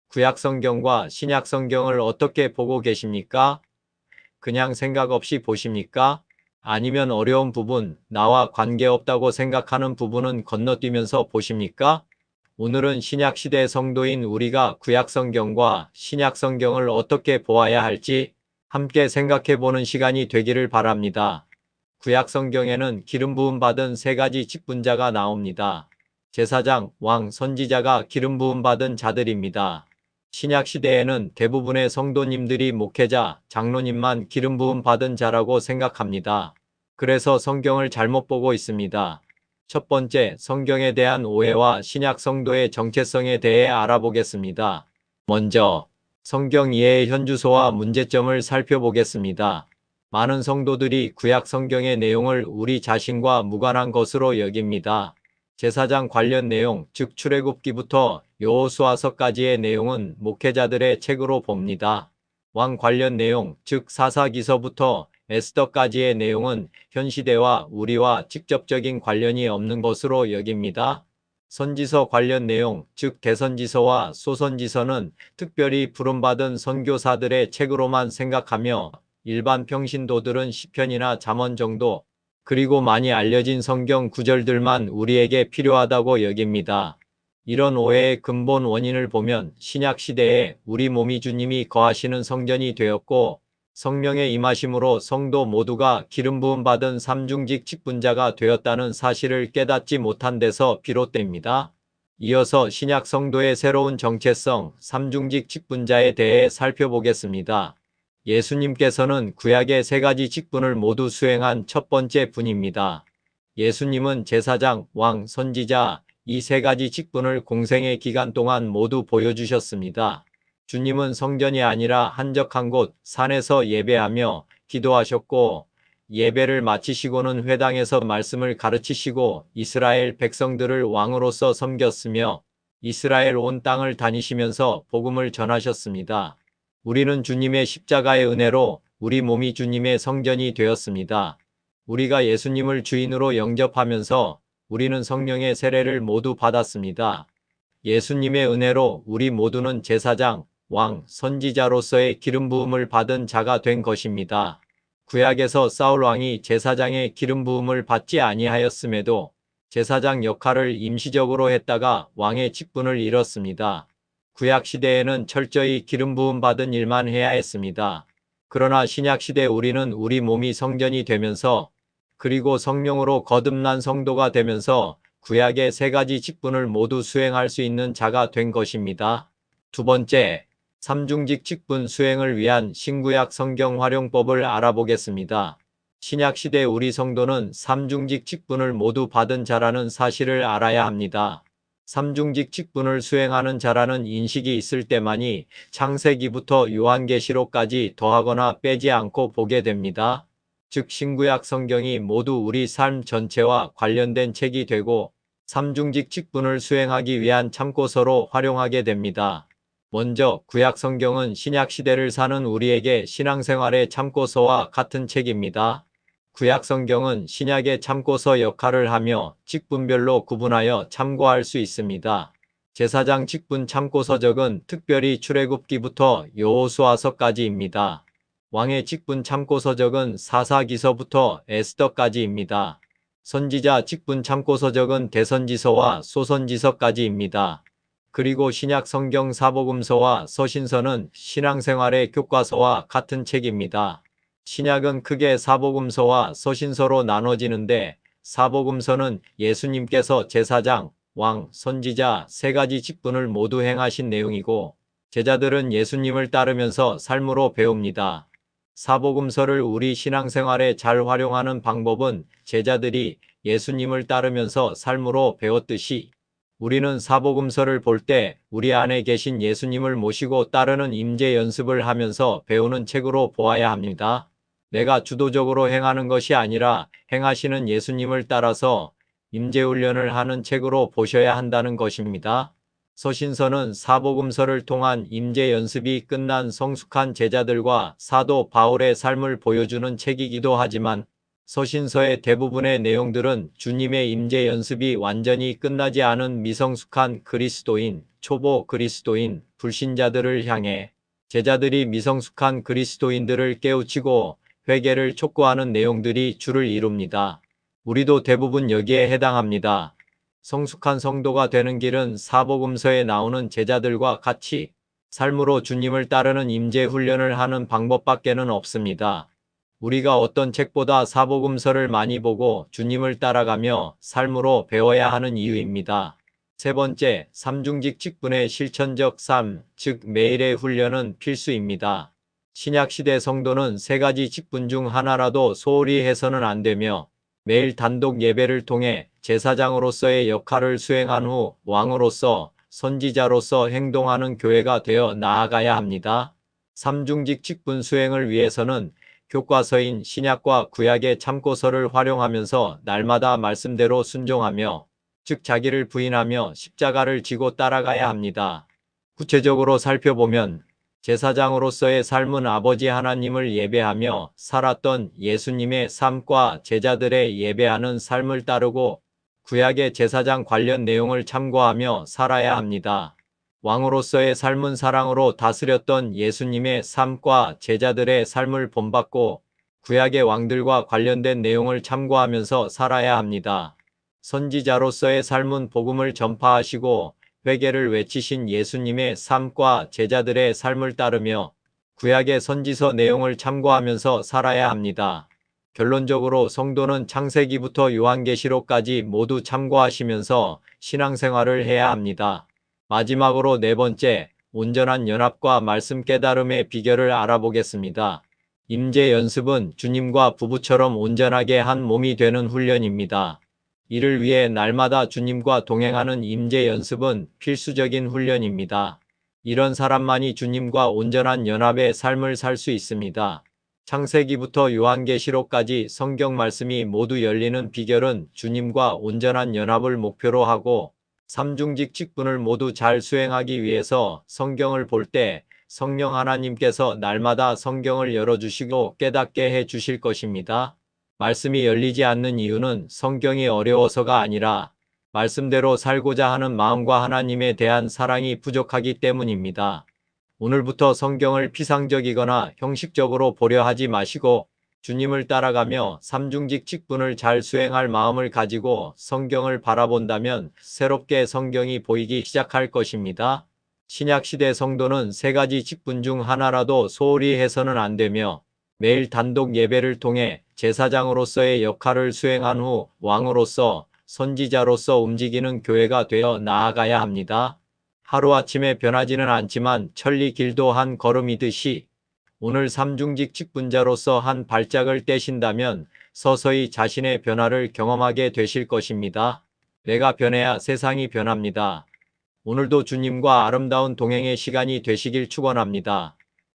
구약 성경과 신약 성경을 어떻게 보고 계십니까? 그냥 생각 없이 보십니까? 아니면 어려운 부분, 나와 관계없다고 생각하는 부분은 건너뛰면서 보십니까? 오늘은 신약 시대 성도인 우리가 구약 성경과 신약 성경을 어떻게 보아야 할지 함께 생각해 보는 시간이 되기를 바랍니다. 구약 성경에는 기름 부음 받은 세 가지 직분자가 나옵니다. 제사장, 왕, 선지자가 기름 부음 받은 자들입니다. 신약 시대에는 대부분의 성도님들이 목회자, 장로님만 기름 부음 받은 자라고 생각합니다. 그래서 성경을 잘못 보고 있습니다. 첫 번째, 성경에 대한 오해와 신약 성도의 정체성에 대해 알아보겠습니다. 먼저, 성경 이해의 현주소와 문제점을 살펴보겠습니다. 많은 성도들이 구약 성경의 내용을 우리 자신과 무관한 것으로 여깁니다. 제사장 관련 내용, 즉 출애굽기부터 여호수아서까지의 내용은 목회자들의 책으로 봅니다. 왕 관련 내용, 즉 사사기서부터 에스더까지의 내용은 현 시대와 우리와 직접적인 관련이 없는 것으로 여깁니다. 선지서 관련 내용, 즉 대선지서와 소선지서는 특별히 부름받은 선교사들의 책으로만 생각하며 일반 평신도들은 시편이나 잠언 정도, 그리고 많이 알려진 성경 구절들만 우리에게 필요하다고 여깁니다. 이런 오해의 근본 원인을 보면 신약 시대에 우리 몸이 주님이 거하시는 성전이 되었고 성령의 임하심으로 성도 모두가 기름 부음 받은 삼중직 직분자가 되었다는 사실을 깨닫지 못한 데서 비롯됩니다. 이어서 신약 성도의 새로운 정체성, 삼중직 직분자에 대해 살펴보겠습니다. 예수님께서는 구약의 세 가지 직분을 모두 수행한 첫 번째 분입니다. 예수님은 제사장, 왕, 선지자, 이 세 가지 직분을 공생의 기간 동안 모두 보여주셨습니다. 주님은 성전이 아니라 한적한 곳, 산에서 예배하며 기도하셨고, 예배를 마치시고는 회당에서 말씀을 가르치시고 이스라엘 백성들을 왕으로서 섬겼으며 이스라엘 온 땅을 다니시면서 복음을 전하셨습니다. 우리는 주님의 십자가의 은혜로 우리 몸이 주님의 성전이 되었습니다. 우리가 예수님을 주인으로 영접하면서 우리는 성령의 세례를 모두 받았습니다. 예수님의 은혜로 우리 모두는 제사장, 왕, 선지자로서의 기름 부음을 받은 자가 된 것입니다. 구약에서 사울 왕이 제사장의 기름 부음을 받지 아니하였음에도 제사장 역할을 임시적으로 했다가 왕의 직분을 잃었습니다. 구약 시대에는 철저히 기름 부음 받은 일만 해야 했습니다. 그러나 신약 시대 우리는 우리 몸이 성전이 되면서 그리고 성령으로 거듭난 성도가 되면서 구약의 세 가지 직분을 모두 수행할 수 있는 자가 된 것입니다. 두 번째, 삼중직 직분 수행을 위한 신구약 성경 활용법을 알아보겠습니다. 신약 시대 우리 성도는 삼중직 직분을 모두 받은 자라는 사실을 알아야 합니다. 삼중직 직분을 수행하는 자라는 인식이 있을 때만이 창세기부터 요한계시록까지 더하거나 빼지 않고 보게 됩니다. 즉 신구약 성경이 모두 우리 삶 전체와 관련된 책이 되고 삼중직 직분을 수행하기 위한 참고서로 활용하게 됩니다. 먼저 구약 성경은 신약 시대를 사는 우리에게 신앙생활의 참고서와 같은 책입니다. 구약 성경은 신약의 참고서 역할을 하며 직분별로 구분하여 참고할 수 있습니다. 제사장 직분 참고서적은 특별히 출애굽기부터 여호수아서까지입니다. 왕의 직분 참고서적은 사사기서부터 에스더까지입니다. 선지자 직분 참고서적은 대선지서와 소선지서까지입니다. 그리고 신약 성경 사복음서와 서신서는 신앙생활의 교과서와 같은 책입니다. 신약은 크게 사복음서와 서신서로 나눠지는데 사복음서는 예수님께서 제사장, 왕, 선지자 세 가지 직분을 모두 행하신 내용이고 제자들은 예수님을 따르면서 삶으로 배웁니다. 사복음서를 우리 신앙생활에 잘 활용하는 방법은 제자들이 예수님을 따르면서 삶으로 배웠듯이 우리는 사복음서를 볼 때 우리 안에 계신 예수님을 모시고 따르는 임재 연습을 하면서 배우는 책으로 보아야 합니다. 내가 주도적으로 행하는 것이 아니라 행하시는 예수님을 따라서 임재훈련을 하는 책으로 보셔야 한다는 것입니다. 서신서는 사복음서를 통한 임재 연습이 끝난 성숙한 제자들과 사도 바울의 삶을 보여주는 책이기도 하지만 서신서의 대부분의 내용들은 주님의 임재 연습이 완전히 끝나지 않은 미성숙한 그리스도인, 초보 그리스도인, 불신자들을 향해 제자들이 미성숙한 그리스도인들을 깨우치고 회개를 촉구하는 내용들이 주를 이룹니다. 우리도 대부분 여기에 해당합니다. 성숙한 성도가 되는 길은 사복음서에 나오는 제자들과 같이 삶으로 주님을 따르는 임재 훈련을 하는 방법밖에는 없습니다. 우리가 어떤 책보다 사복음서를 많이 보고 주님을 따라가며 삶으로 배워야 하는 이유입니다. 세 번째, 삼중직 직분의 실천적 삶, 즉 매일의 훈련은 필수입니다. 신약시대 성도는 세 가지 직분 중 하나라도 소홀히 해서는 안 되며 매일 단독 예배를 통해 제사장으로서의 역할을 수행한 후 왕으로서 선지자로서 행동하는 교회가 되어 나아가야 합니다. 삼중직 직분 수행을 위해서는 교과서인 신약과 구약의 참고서를 활용하면서 날마다 말씀대로 순종하며 즉 자기를 부인하며 십자가를 지고 따라가야 합니다. 구체적으로 살펴보면 제사장으로서의 삶은 아버지 하나님을 예배하며 살았던 예수님의 삶과 제자들의 예배하는 삶을 따르고 구약의 제사장 관련 내용을 참고하며 살아야 합니다. 왕으로서의 삶은 사랑으로 다스렸던 예수님의 삶과 제자들의 삶을 본받고 구약의 왕들과 관련된 내용을 참고하면서 살아야 합니다. 선지자로서의 삶은 복음을 전파하시고 회개를 외치신 예수님의 삶과 제자들의 삶을 따르며 구약의 선지서 내용을 참고하면서 살아야 합니다. 결론적으로 성도는 창세기부터 요한계시록까지 모두 참고하시면서 신앙생활을 해야 합니다. 마지막으로 네 번째, 온전한 연합과 말씀 깨달음의 비결을 알아보겠습니다. 임재 연습은 주님과 부부처럼 온전하게 한 몸이 되는 훈련입니다. 이를 위해 날마다 주님과 동행하는 임재 연습은 필수적인 훈련입니다. 이런 사람만이 주님과 온전한 연합의 삶을 살 수 있습니다. 창세기부터 요한계시록까지 성경 말씀이 모두 열리는 비결은 주님과 온전한 연합을 목표로 하고 삼중직 직분을 모두 잘 수행하기 위해서 성경을 볼 때 성령 하나님께서 날마다 성경을 열어주시고 깨닫게 해 주실 것입니다. 말씀이 열리지 않는 이유는 성경이 어려워서가 아니라 말씀대로 살고자 하는 마음과 하나님에 대한 사랑이 부족하기 때문입니다. 오늘부터 성경을 피상적이거나 형식적으로 보려 하지 마시고 주님을 따라가며 삼중직 직분을 잘 수행할 마음을 가지고 성경을 바라본다면 새롭게 성경이 보이기 시작할 것입니다. 신약시대 성도는 세 가지 직분 중 하나라도 소홀히 해서는 안 되며 매일 단독 예배를 통해 제사장으로서의 역할을 수행한 후 왕으로서 선지자로서 움직이는 교회가 되어 나아가야 합니다. 하루아침에 변하지는 않지만 천리 길도 한 걸음이듯이 오늘 삼중직 직분자로서 한 발짝을 떼신다면 서서히 자신의 변화를 경험하게 되실 것입니다. 내가 변해야 세상이 변합니다. 오늘도 주님과 아름다운 동행의 시간이 되시길 축원합니다.